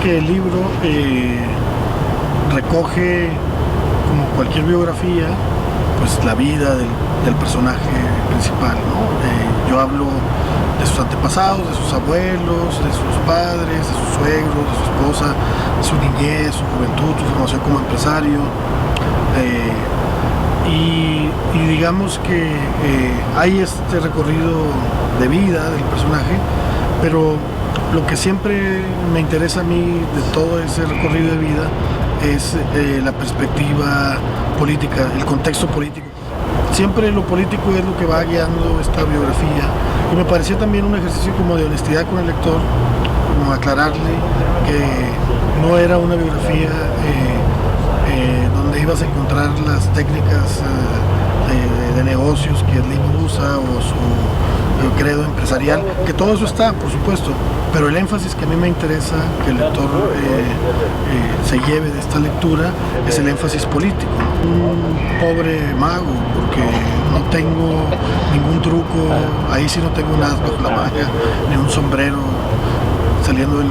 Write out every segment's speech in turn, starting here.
que el libro recoge, como cualquier biografía, pues la vida del personaje principal, ¿no? Yo hablo de sus antepasados, de sus abuelos, de sus padres, de sus suegros, de su esposa, de su niñez, su juventud, su formación como empresario. Y digamos que hay este recorrido de vida del personaje, pero lo que siempre me interesa a mí de todo ese recorrido de vida es la perspectiva política, el contexto político. Siempre lo político es lo que va guiando esta biografía, y me parecía también un ejercicio como de honestidad con el lector, como aclararle que no era una biografía donde ibas a encontrar las técnicas de negocios que Slim usa o su credo empresarial, que todo eso está, por supuesto, pero el énfasis que a mí me interesa que el lector se lleve de esta lectura es el énfasis político. Un pobre mago, porque no tengo ningún truco, ahí sí no tengo un as bajo la manga, ni un sombrero saliendo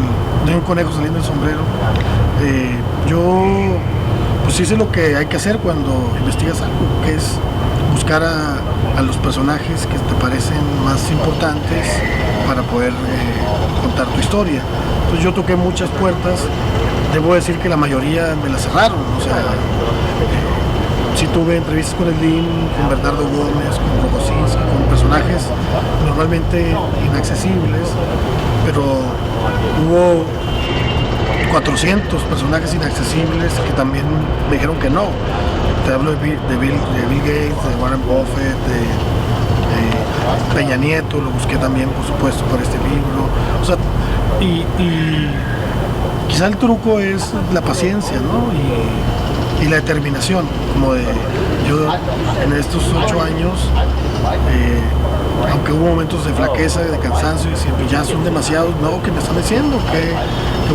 ni un conejo saliendo del sombrero. Yo pues hice lo que hay que hacer cuando investigas algo, que es buscar a los personajes que te parecen más importantes para poder contar tu historia. Entonces yo toqué muchas puertas, debo decir que la mayoría me las cerraron, o sea, sí tuve entrevistas con Slim, con Bernardo Gómez, con Rogozinski, con personajes normalmente inaccesibles, pero hubo 400 personajes inaccesibles que también me dijeron que no. Te hablo de Bill Gates, de Warren Buffett, de Peña Nieto, lo busqué también, por supuesto, para este libro. O sea, y quizá el truco es la paciencia, ¿no? Y la determinación, como de yo en estos 8 años, aunque hubo momentos de flaqueza, de cansancio, y siempre ya son demasiados, no, ¿qué me están diciendo? ¿Qué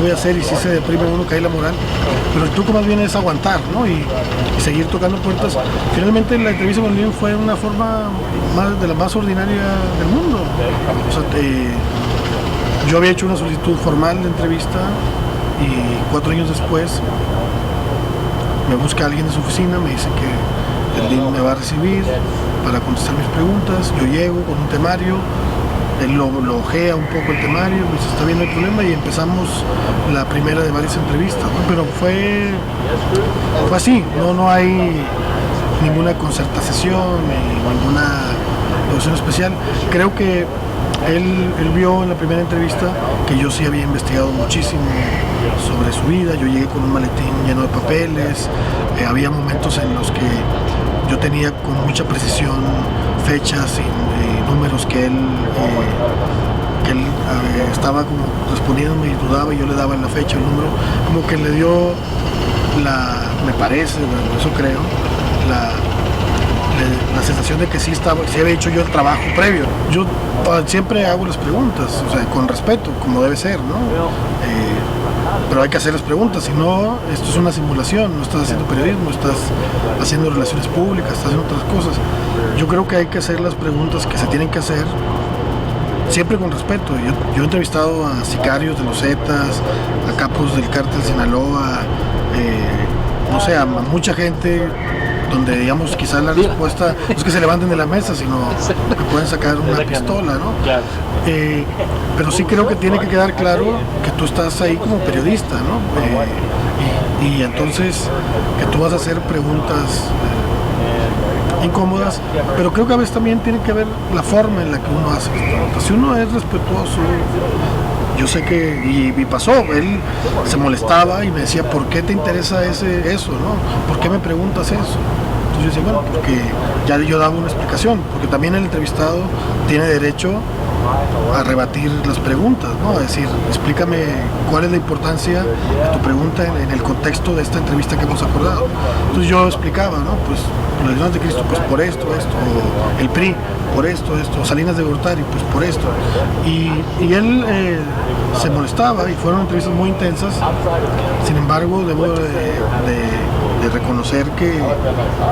voy a hacer? Y si se deprime uno, cae la moral. Pero el truco más bien es aguantar, ¿no? Y seguir tocando puertas. Finalmente la entrevista con Slim fue una forma de la más ordinaria del mundo. O sea, yo había hecho una solicitud formal de entrevista y 4 años después me busca alguien de su oficina, me dice que Slim me va a recibir para contestar mis preguntas. Yo llego con un temario, él lo ojea un poco el temario, me dice, está bien, no hay problema, y empezamos la primera de varias entrevistas, ¿no? Pero fue así, no hay ninguna concertación ni ninguna producción especial. Creo que él vio en la primera entrevista que yo sí había investigado muchísimo sobre su vida. Yo llegué con un maletín lleno de papeles, había momentos en los que yo tenía con mucha precisión fechas y números que él estaba como respondiéndome y dudaba, y yo le daba en la fecha el número, como que le dio me parece, eso creo, la sensación de que sí había hecho yo el trabajo previo. Yo siempre hago las preguntas, o sea, con respeto, como debe ser, ¿no? Pero hay que hacer las preguntas, si no, esto es una simulación, no estás haciendo periodismo, estás haciendo relaciones públicas, estás haciendo otras cosas. Yo creo que hay que hacer las preguntas que se tienen que hacer, siempre con respeto. Yo he entrevistado a sicarios de los Zetas, a capos del cártel Sinaloa, no sé, a mucha gente donde, digamos, quizás la respuesta no es que se levanten de la mesa, sino que pueden sacar una pistola, ¿no? Pero sí creo que tiene que quedar claro que tú estás ahí como periodista, ¿no? Y entonces que tú vas a hacer preguntas incómodas, pero creo que a veces también tiene que ver la forma en la que uno hace las preguntas. Si uno es respetuoso, yo sé que, y pasó, él se molestaba y me decía, ¿por qué te interesa eso, no? ¿Por qué me preguntas eso? Entonces yo decía, bueno, porque ya yo daba una explicación, porque también el entrevistado tiene derecho a rebatir las preguntas, ¿no? A decir, explícame cuál es la importancia de tu pregunta en el contexto de esta entrevista que hemos acordado. Entonces yo explicaba, ¿no? Pues la Legiones de Cristo, pues por esto, o el PRI, por esto, Salinas de Gortari, pues por esto. Y él se molestaba, y fueron entrevistas muy intensas. Sin embargo, debo de reconocer que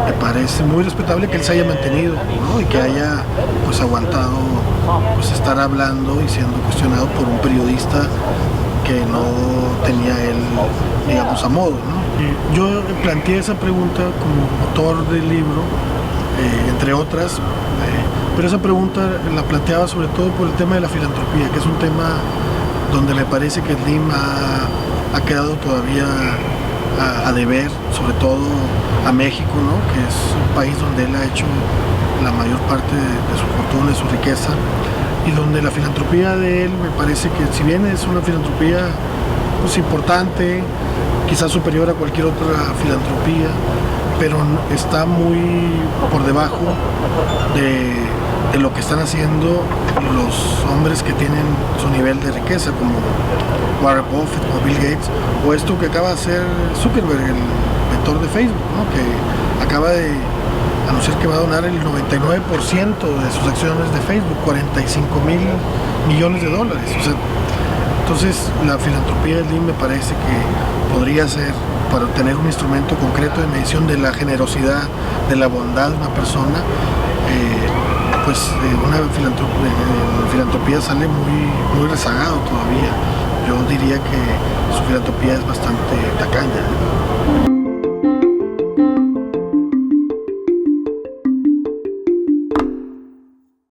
me parece muy respetable que él se haya mantenido, ¿no? Y que haya pues aguantado pues estar hablando y siendo cuestionado por un periodista que no tenía él, digamos, a modo, ¿no? Yo planteé esa pregunta como autor del libro, entre otras, pero esa pregunta la planteaba sobre todo por el tema de la filantropía, que es un tema donde me parece que Slim ha quedado todavía a deber, sobre todo a México, ¿no? Que es un país donde él ha hecho la mayor parte de su fortuna, de su riqueza, y donde la filantropía de él me parece que, si bien es una filantropía pues importante, quizás superior a cualquier otra filantropía, pero está muy por debajo de lo que están haciendo los hombres que tienen su nivel de riqueza, como Warren Buffett, como Bill Gates, o esto que acaba de hacer Zuckerberg, el mentor de Facebook, ¿no? Que acaba de anunciar que va a donar el 99% de sus acciones de Facebook, 45,000 millones de dólares. O sea, entonces la filantropía de Slim me parece que podría ser, para tener un instrumento concreto de medición de la generosidad, de la bondad de una persona, pues una filantropía sale muy rezagado todavía. Yo diría que su filantropía es bastante tacaña, ¿no?